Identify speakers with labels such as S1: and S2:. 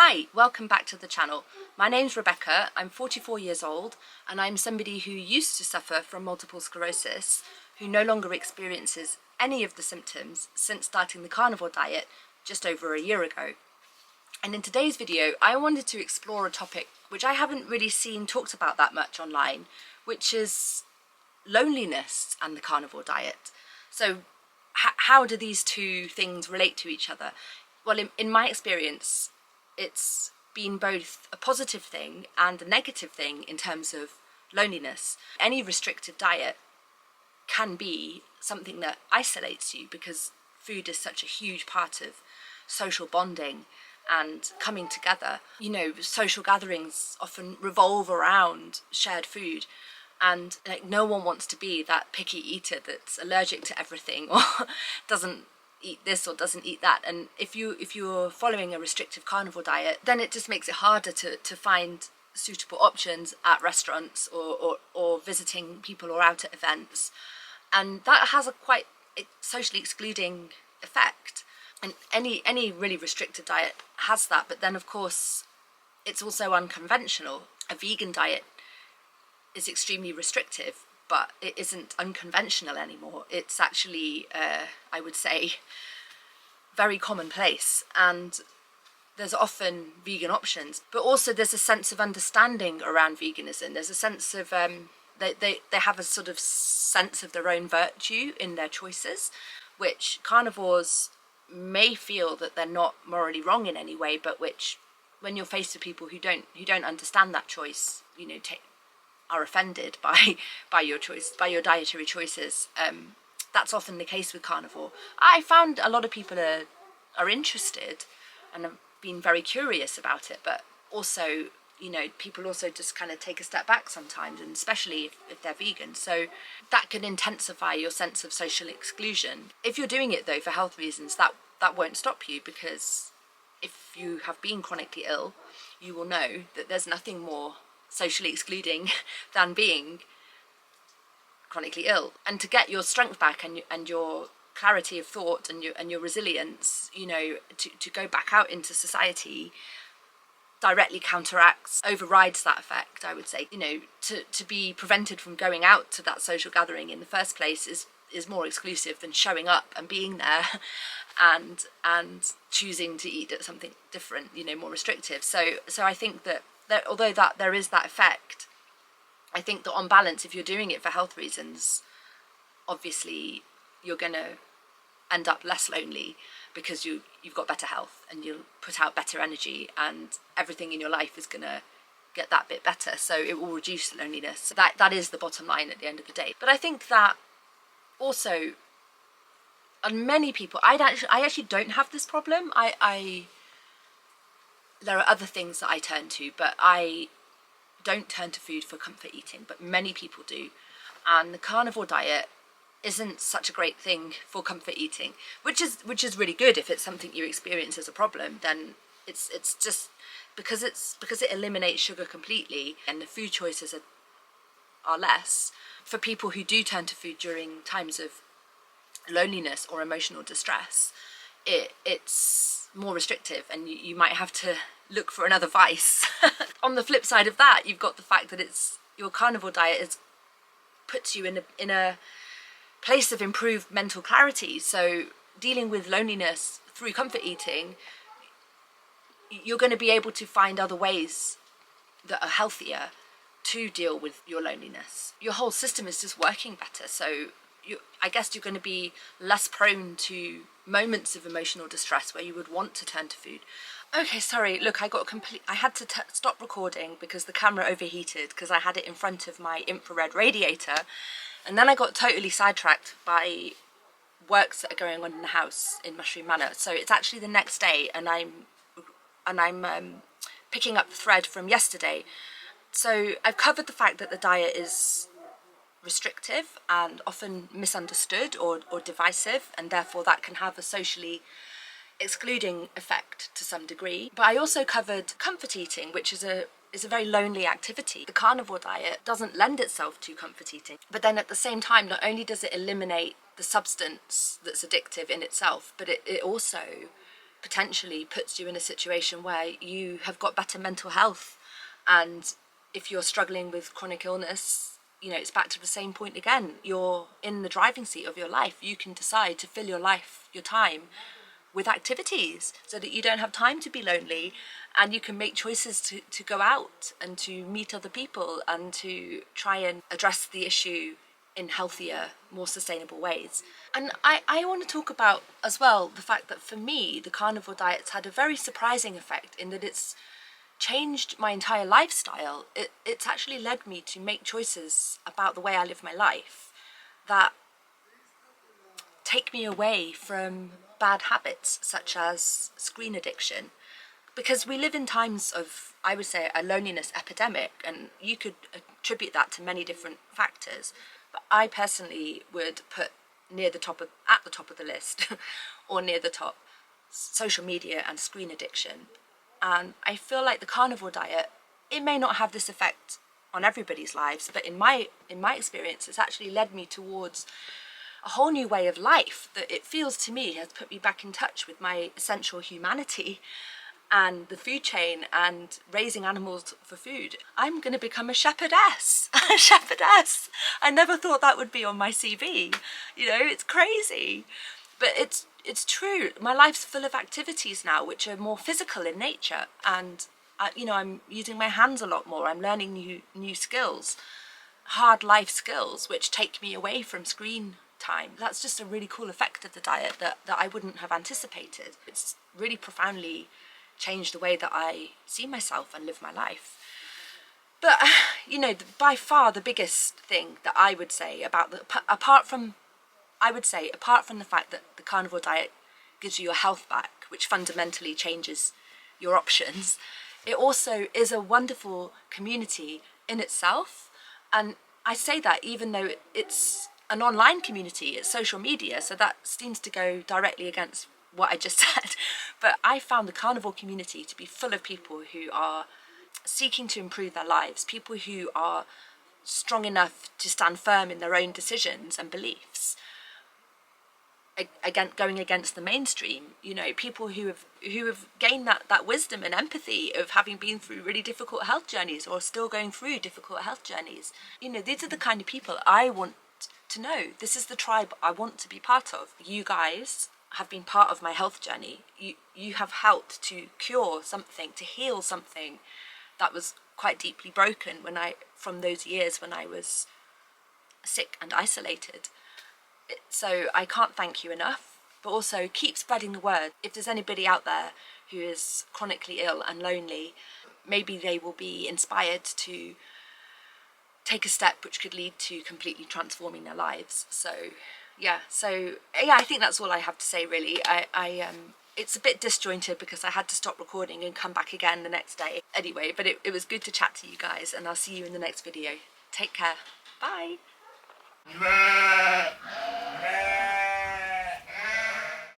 S1: Hi, welcome back to the channel. My name's Rebecca, I'm 44 years old and I'm somebody who used to suffer from multiple sclerosis, who no longer experiences any of the symptoms since starting the carnivore diet just over a year ago. And in today's video I wanted to explore a topic which I haven't really seen talked about that much online, which is loneliness and the carnivore diet. So how do these two things relate to each other? Well, in my experience, it's been both a positive thing and a negative thing in terms of loneliness. Any restrictive diet can be something that isolates you because food is such a huge part of social bonding and coming together. You know, social gatherings often revolve around shared food, and like no one wants to be that picky eater that's allergic to everything or doesn't eat this or doesn't eat that. And if you're following a restrictive carnivore diet, then it just makes it harder to find suitable options at restaurants or visiting people or out at events, and that has a quite socially excluding effect. And any really restrictive diet has that, but then of course it's also unconventional. A vegan diet is extremely restrictive, but it isn't unconventional anymore. It's actually, I would say, very commonplace, and there's often vegan options, but also there's a sense of understanding around veganism. There's a sense of, they have a sort of sense of their own virtue in their choices, which carnivores may feel that they're not morally wrong in any way, but which, when you're faced with people who don't understand that choice, you know, are offended by your choice, by your dietary choices. That's often the case with carnivore. I found a lot of people are interested and have been very curious about it, but also, you know, people also just kind of take a step back sometimes, and especially if they're vegan. So that can intensify your sense of social exclusion. If you're doing it though for health reasons, that won't stop you, because if you have been chronically ill, you will know that there's nothing more socially excluding than being chronically ill. And to get your strength back and your clarity of thought and your resilience, you know, to go back out into society, directly counteracts, overrides that effect, I would say. You know, to be prevented from going out to that social gathering in the first place is more exclusive than showing up and being there and choosing to eat at something different, you know, more restrictive. So I think that although there is that effect, I think that on balance, if you're doing it for health reasons, obviously you're going to end up less lonely, because you've got better health and you'll put out better energy and everything in your life is going to get that bit better. So it will reduce loneliness. So that is the bottom line at the end of the day. But I think that also, and many people, I actually don't have this problem. There are other things that I turn to, but I don't turn to food for comfort eating, but many people do. And the carnivore diet isn't such a great thing for comfort eating, which is really good. If it's something you experience as a problem, then it's just because it eliminates sugar completely and the food choices are less. For people who do turn to food during times of loneliness or emotional distress, it's more restrictive, and you might have to look for another vice. On the flip side of that, you've got the fact that your carnivore diet puts you in a place of improved mental clarity. So dealing with loneliness through comfort eating, you're going to be able to find other ways that are healthier to deal with your loneliness. Your whole system is just working better, so I guess you're going to be less prone to moments of emotional distress where you would want to turn to food. Okay, sorry, look, I had to stop recording because the camera overheated, because I had it in front of my infrared radiator, and then I got totally sidetracked by works that are going on in the house in Mushroom Manor. So it's actually the next day, and I'm picking up the thread from yesterday. So I've covered the fact that the diet is restrictive and often misunderstood or divisive, and therefore that can have a socially excluding effect to some degree. But I also covered comfort eating, which is a very lonely activity. The carnivore diet doesn't lend itself to comfort eating, but then at the same time, not only does it eliminate the substance that's addictive in itself, but it also potentially puts you in a situation where you have got better mental health, and if you're struggling with chronic illness, you know, it's back to the same point again. You're in the driving seat of your life. You can decide to fill your life, your time, with activities so that you don't have time to be lonely, and you can make choices to go out and to meet other people and to try and address the issue in healthier, more sustainable ways. And I want to talk about as well the fact that for me the carnivore diet's had a very surprising effect in that it's changed my entire lifestyle. It's actually led me to make choices about the way I live my life that take me away from bad habits such as screen addiction, because we live in times of, I would say, a loneliness epidemic, and you could attribute that to many different factors, but I personally would put at the top of the list or near the top, social media and screen addiction. And I feel like the carnivore diet, it may not have this effect on everybody's lives, but in my experience, it's actually led me towards a whole new way of life that it feels to me has put me back in touch with my essential humanity and the food chain and raising animals for food. I'm going to become a shepherdess. A shepherdess. I never thought that would be on my CV. You know, it's crazy. But it's true. My life's full of activities now which are more physical in nature, and you know, I'm using my hands a lot more. I'm learning new skills, hard life skills, which take me away from screen time. That's just a really cool effect of the diet that I wouldn't have anticipated. It's really profoundly changed the way that I see myself and live my life. But you know, by far the biggest thing that I would say about apart from the fact that the carnivore diet gives you your health back, which fundamentally changes your options, it also is a wonderful community in itself. And I say that even though it's an online community, it's social media, so that seems to go directly against what I just said. But I found the carnivore community to be full of people who are seeking to improve their lives, people who are strong enough to stand firm in their own decisions and beliefs, again going against the mainstream. You know, people who have gained that wisdom and empathy of having been through really difficult health journeys or still going through difficult health journeys. You know, these are the kind of people I want to know. This is the tribe I want to be part of. You guys have been part of my health journey. You have helped to cure something, to heal something that was quite deeply broken from those years when I was sick and isolated. So I can't thank you enough, but also keep spreading the word. If there's anybody out there who is chronically ill and lonely, maybe they will be inspired to take a step which could lead to completely transforming their lives. So yeah, I think that's all I have to say really. It's a bit disjointed because I had to stop recording and come back again the next day. Anyway, but it was good to chat to you guys, and I'll see you in the next video. Take care. Bye.